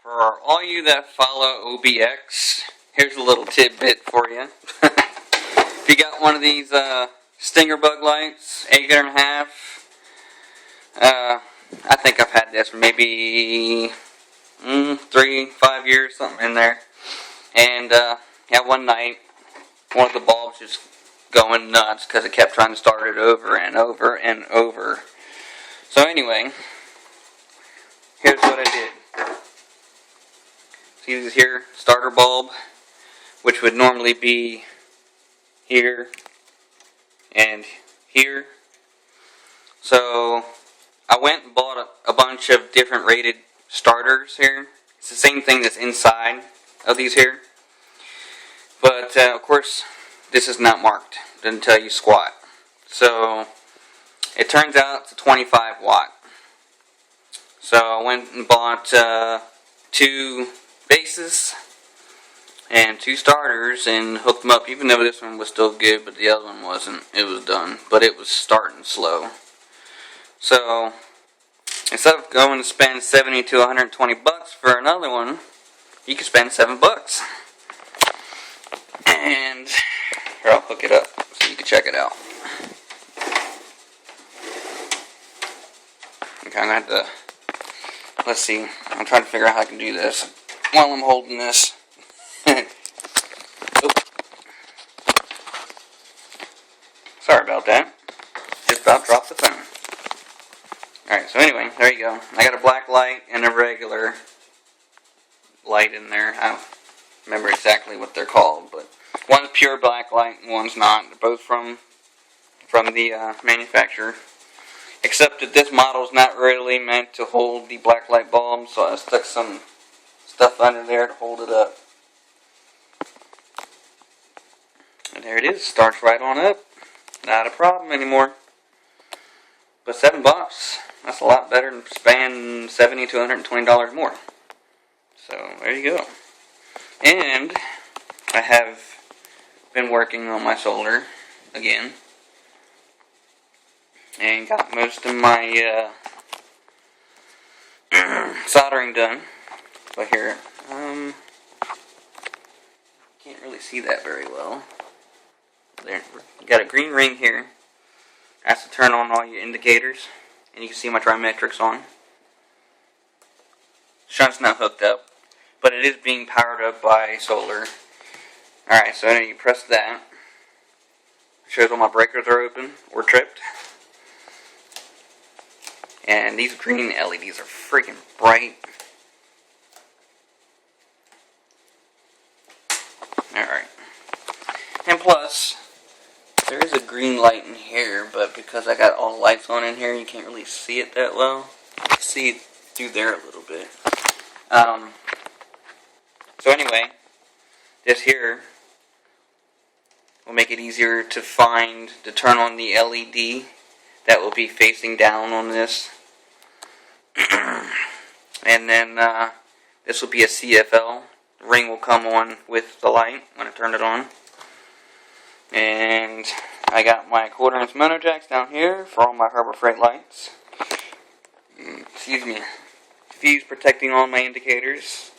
For all you that follow OBX, here's a little tidbit for you. If you got one of these Stinger bug lights, 8.5, I think I've had this for maybe 3-5 years, something in there. And one night, one of the bulbs just going nuts because it kept trying to start it over and over and over. So anyway, here's what I did. See this here starter bulb, which would normally be here and here. So I went and bought a bunch of different rated starters here. It's the same thing that's inside of these here. But of course, this is not marked. Doesn't tell you squat. So it turns out it's a 25 watt. So I went and bought 2 bases and 2 starters and hooked them up, even though this one was still good, but the other one wasn't. It was done, but it was starting slow. So instead of going to spend $70 to $120 for another one, you can spend $7. And here, I'll hook it up so you can check it out. Okay, I'm going to have to, let's see, I'm trying to figure out how I can do this while I'm holding this. Sorry about that. Just about dropped the phone. Alright, so anyway, there you go. I got a black light and a regular light in there. I don't remember exactly what they're called, but one's pure black light and one's not. They're both from the manufacturer. Except that this model is not really meant to hold the black light bulb, so I stuck some stuff under there to hold it up. And there it is. Starts right on up. Not a problem anymore. But $7, that's a lot better than spending $70 to $120 more. So there you go. And I have been working on my solar again. And got most of my soldering done. But here, can't really see that very well. There, got a green ring here. That's to turn on all your indicators, and you can see my trimetrics on. Shunt's not hooked up, but it is being powered up by solar. Alright, so then you press that. It shows all my breakers are open or tripped. And these green LEDs are freaking bright. Alright. And plus, there is a green light in here, but because I got all the lights on in here, you can't really see it that well. You can see it through there a little bit. So anyway, this here will make it easier to turn on the LED that will be facing down on this. And then this will be a CFL. The ring will come on with the light when I turn it on. And I got my 1/4" mono jacks down here for all my Harbor Freight lights. Excuse me. Fuse protecting all my indicators.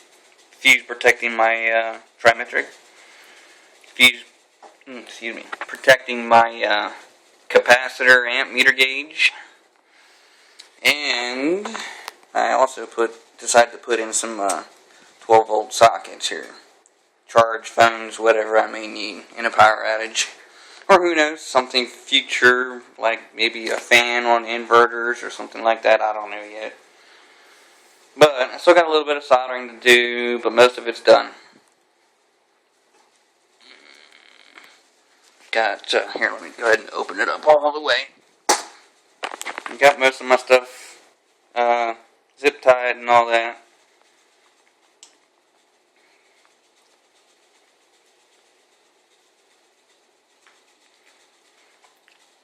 Fuse protecting my trimetric. Fuse, protecting my capacitor amp meter gauge. And I also decided to put in some 12-volt sockets here. Charge phones, whatever I may need in a power outage. Or who knows, something future, like maybe a fan on inverters or something like that, I don't know yet. But I still got a little bit of soldering to do, but most of it's done. Here, let me go ahead and open it up all the way. Got most of my stuff zip tied and all that.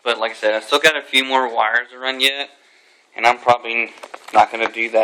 But like I said, I still got a few more wires to run yet, and I'm probably not going to do that